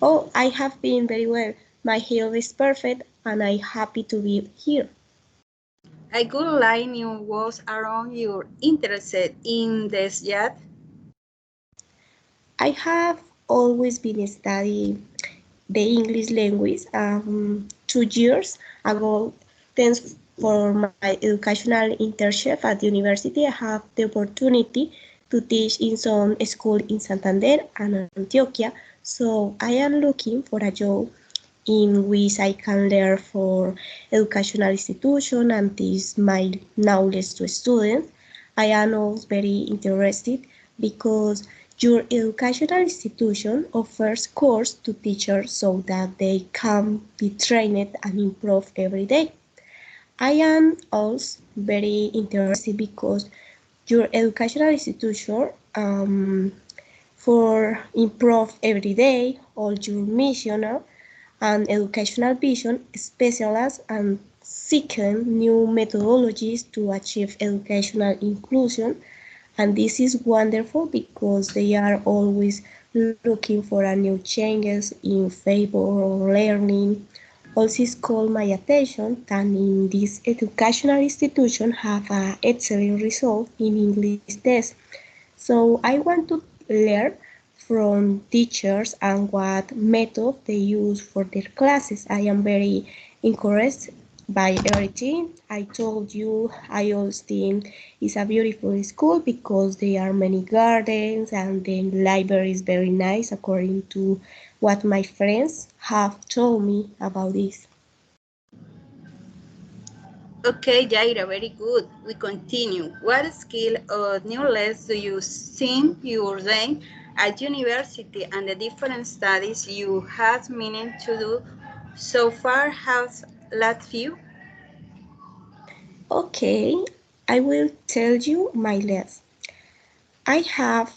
Oh, I have been very well. My health is perfect and I'm happy to be here. I would like new was around you're interested in this yet. I have always been studying the English language. 2 years ago, thanks for my educational internship at the university, I have the opportunity to teach in some school in Santander and Antioquia. So I am looking for a job in which I can learn for educational institution and teach my knowledge to students. I am also very interested because your educational institution offers course to teachers so that they can be trained and improve every day. I am also very interested because your educational institution for improve every day all your mission and educational vision specialists and seeking new methodologies to achieve educational inclusion. And this is wonderful because they are always looking for a new changes in favor of learning. Also called my attention that in this educational institution have an excellent result in English test. So I want to learn from teachers and what method they use for their classes. I am very encouraged by everything. I told you I also think it's a beautiful school because there are many gardens and the library is very nice according to what my friends have told me about this. Okay, Yaira, very good. We continue. What skill or knowledge do you think you learn at university and the different studies you have meaning to do so far has last few? Okay, I will tell you my list. I have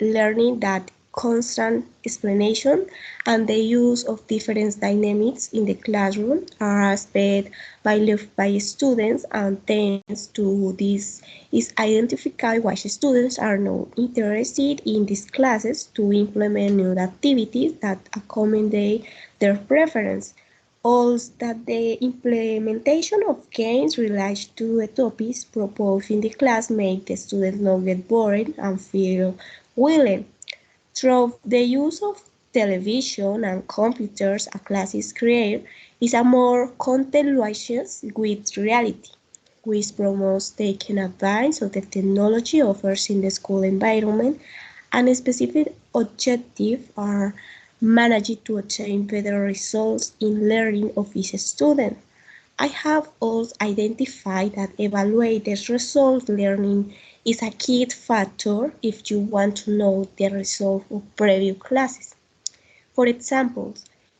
learning that constant explanation and the use of different dynamics in the classroom are aspects by students, and thanks to this is identify why students are not interested in these classes to implement new activities that accommodate their preference. Also, that the implementation of games related to the topics proposed in the class make the students not get bored and feel willing. Through the use of television and computers, a class is created is a more content-conscious with reality, which promotes taking advantage of the technology offers in the school environment, and specific objectives are managed to attain better results in learning of each student. I have also identified that evaluated result learning is a key factor if you want to know the result of previous classes. For example,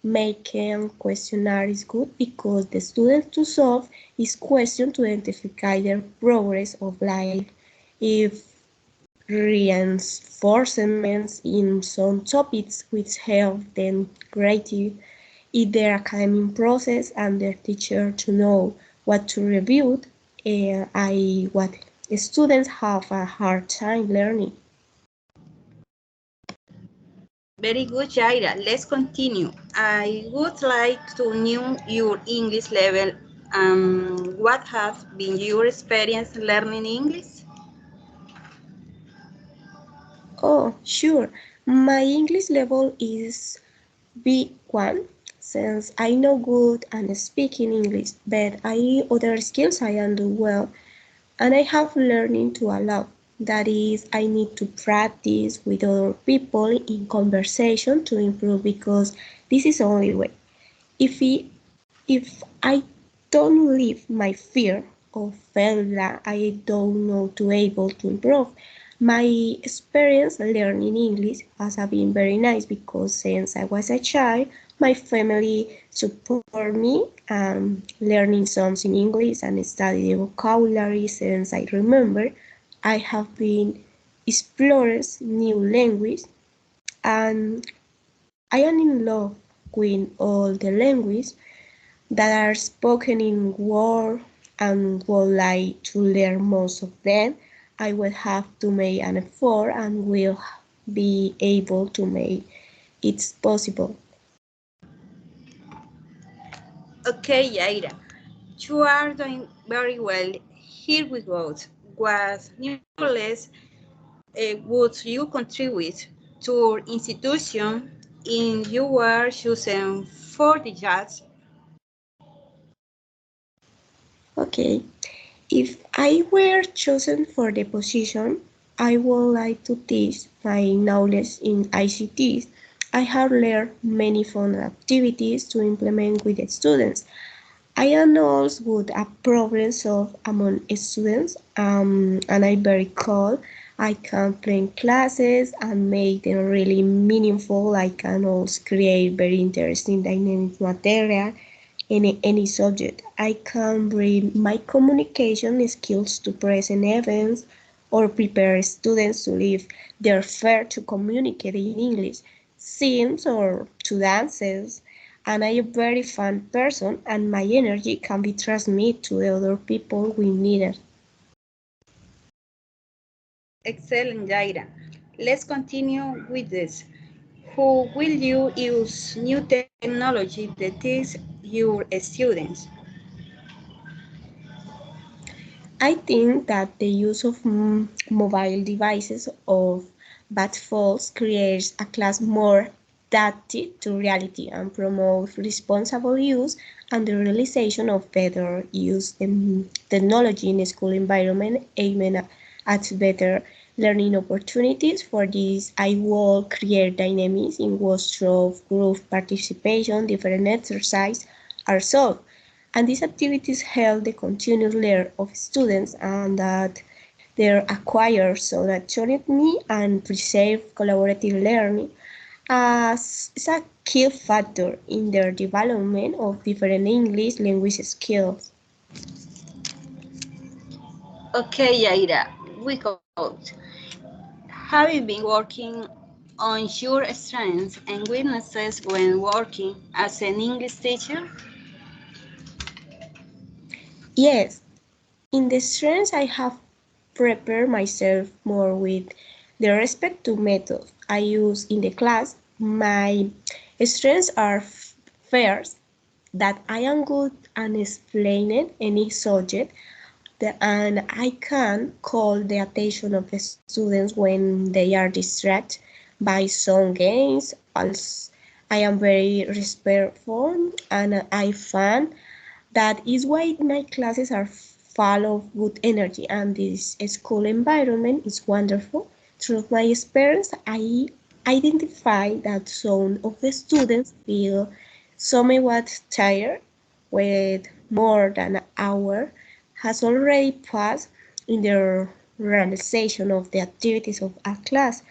making questionnaire is good because the students to solve is question to identify their progress of life. If reinforcements in some topics which help them creative in their academic process and their teacher to know what to review, what students have a hard time learning. Very good, Jaira. Let's continue. I would like to know your English level. What has been your experience learning English? Oh, sure. My English level is B1 since I know good and speaking English, but I other skills I am do well and I have learning to allow. That is, I need to practice with other people in conversation to improve because this is the only way. If I don't leave my fear of failure, I don't know to able to improve. My experience learning English has been very nice because since I was a child, my family support me learning something English and study the vocabulary since I remember. I have been exploring new language and I am in love with all the language that are spoken in war and would like to learn most of them, I will have to make an effort and will be able to make it possible. Okay, Yaira, you are doing very well. Here we go. What knowledge would you contribute to institution in you were chosen for the judge? Okay, if I were chosen for the position, I would like to teach my knowledge in ICTs. I have learned many fun activities to implement with the students. I am also good at problem solve among students, and I'm very cool. I can plan classes and make them really meaningful. I can also create very interesting dynamic material in any subject. I can bring my communication skills to present events or prepare students to live their fear to communicate in English, scenes or to dances. And I am a very fun person and my energy can be transmitted to the other people we need it. Excellent, Jaira. Let's continue with this. How will you use new technology to teach your students? I think that the use of mobile devices of bad falls creates a class more adapted to reality and promotes responsible use and the realization of better use technology in a school environment aiming at better learning opportunities. For this, I will create dynamics in which through group participation, different exercise are solved and these activities help the continuous learn of students and that they acquire so that autonomy and preserve collaborative learning as is a key factor in their development of different English language skills. Okay, Yaira, we got. Have you been working on your strengths and weaknesses when working as an English teacher? Yes, in the strengths I have prepared myself more with the respect to methods I use in the class. My strengths are first that I am good at explaining any subject and I can call the attention of the students when they are distracted by some games. Also, I am very respectful and I find that is why my classes are full of good energy and this school environment is wonderful. Through my experience, I identify that some of the students feel somewhat tired with more than an hour has already passed in the realization of the activities of a class.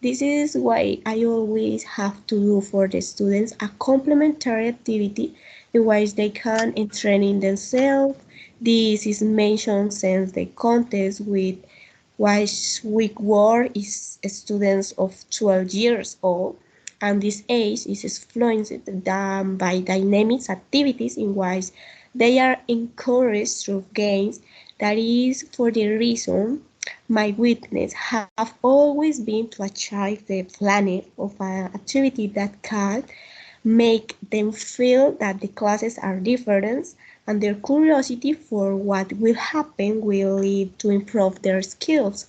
This is why I always have to do for the students a complementary activity in which they can entrain themselves. This is mentioned since the contest with which week war is students of 12 years old and this age is influenced by dynamics activities in which they are encouraged through games. That is for the reason my weakness have always been to achieve the planning of an activity that can make them feel that the classes are different and their curiosity for what will happen will lead to improve their skills.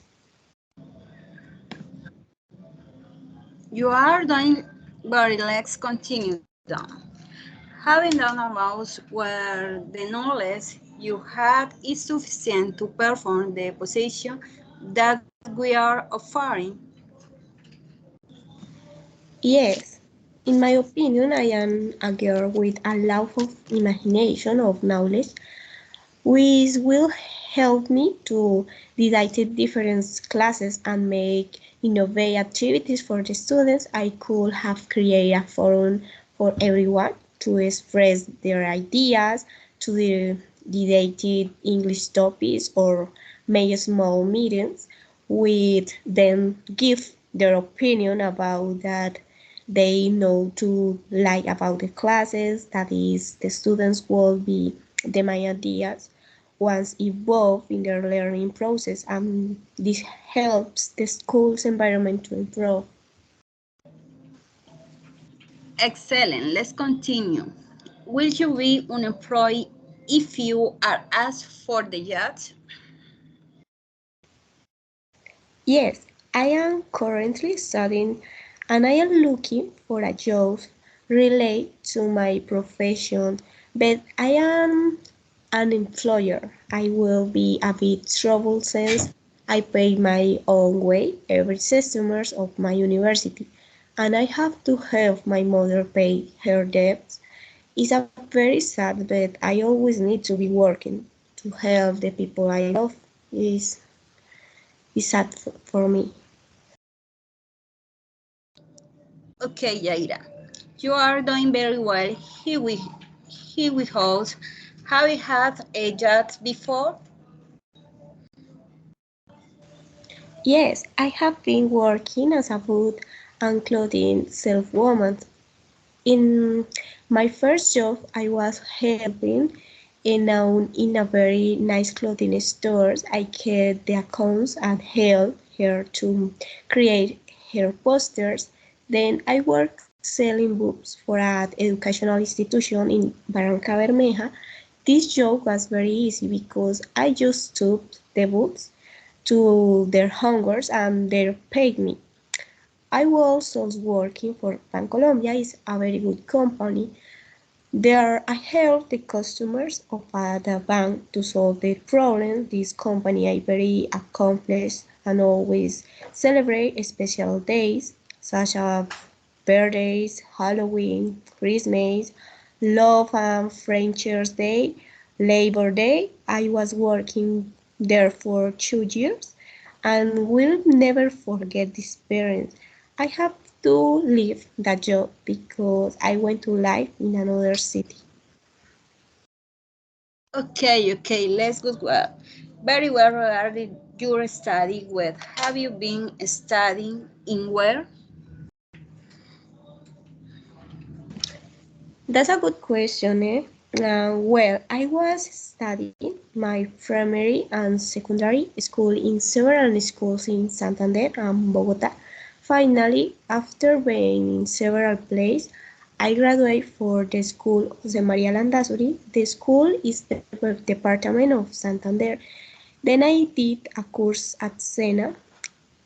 You are doing very. Let's continue down. Having done about where the knowledge you have is sufficient to perform the position that we are offering. Yes, in my opinion, I am a girl with a lot of imagination of knowledge, which will help me to design different classes and make innovative activities for the students. I could have created a forum for everyone to express their ideas to the debated English topics or make small meetings with them give their opinion about that they know to like about the classes that is the students will be the main ideas once involved in their learning process and this helps the school's environment to improve. Excellent. Let's continue. Will you be unemployed if you are asked for the job? Yes, I am currently studying and I am looking for a job related to my profession, but I am an employer. I will be a bit troubled since I pay my own way every semester of my university and I have to help my mother pay her debts. It's a very sad, but I always need to be working to help the people I love. It's, it's sad for me. Okay, Yaira, you are doing very well. Here we host. Have you had a job before? Yes, I have been working as a boot and clothing saleswoman. In my first job, I was helping in a very nice clothing store. I kept the accounts and helped her to create her posters. Then I worked selling books for an educational institution in Barranca Bermeja. This job was very easy because I just took the books to their hungers and they paid me. I was also working for Bancolombia, is a very good company. There I help the customers of the bank to solve their problems. This company is very accomplished and always celebrate special days such as birthdays, Halloween, Christmas, Love and Friendship Day, Labor Day. I was working there for 2 years and will never forget this experience. I have to leave that job because I went to live in another city. Okay, let's go well. Very well regarding your study. Where have you been studying? In where? That's a good question, eh? Well, I was studying my primary and secondary school in several schools in Santander and Bogota. Finally, after being in several places, I graduated for the school Jose Maria Landazuri. The school is the department of Santander. Then I did a course at Sena.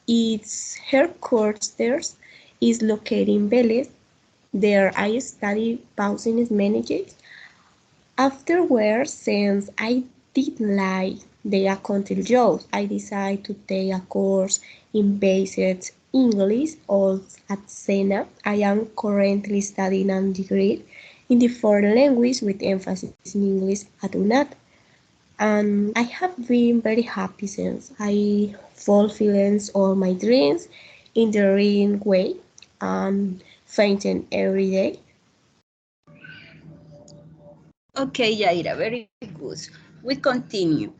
Its headquarters is located in Vélez. There I studied business management. Afterwards, since I didn't like the accounting jobs, I decided to take a course in basic English or at Sena. I am currently studying a degree in the foreign language with emphasis in English at UNAT. And I have been very happy since I fulfilled all my dreams in the real way and fainting every day. Okay, Yaira, very good. We continue.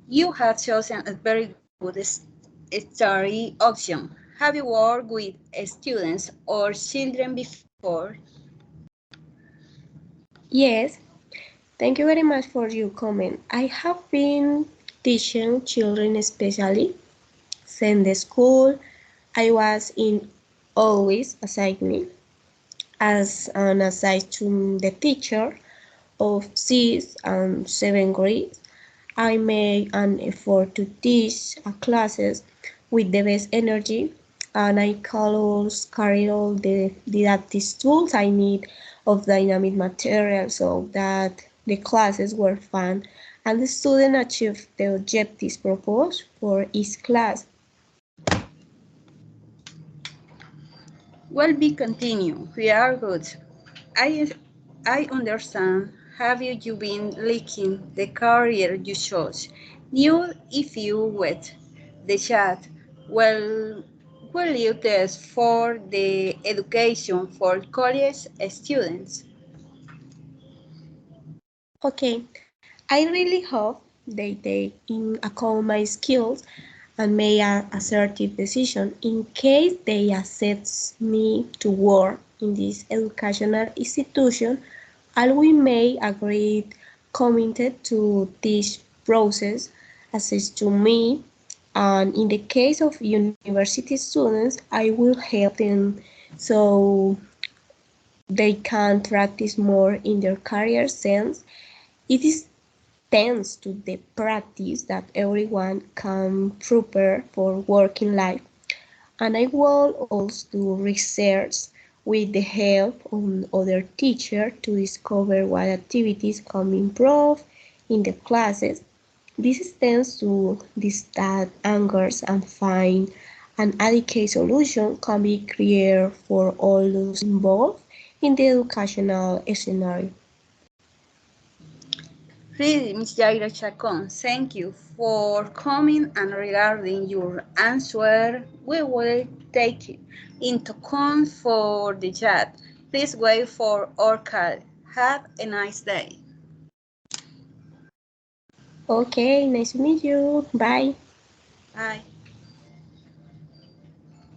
You have chosen a very good study option. Have you worked with students or children before? Yes, thank you very much for your comment. I have been teaching children especially since the school I was in always assigned me as an assigned to the teacher of 6th and 7th grade. I make an effort to teach classes with the best energy and I always carry all the didactic tools I need of dynamic material so that the classes were fun and the student achieved the objectives proposed for each class. Well, we continue. We are good. I I understand. Have you been leaking the career you chose? New if you with the chat. Well, will you test for the education for college students? Okay, I really hope they take in account my skills and make an assertive decision in case they accept me to work in this educational institution and we may agree committed to this process access to me and in the case of university students I will help them so they can practice more in their career sense. It is thanks to the practice that everyone can prepare for working life. And I will also do research with the help of other teachers to discover what activities can be improved in the classes. This extends to this that angers and find an adequate solution can be created for all those involved in the educational scenario. Really, Ms. Yaira Chacon, thank you for coming, and regarding your answer, we will take it into account for the chat. Please wait for our call. Have a nice day. Okay, nice to meet you. Bye. Bye.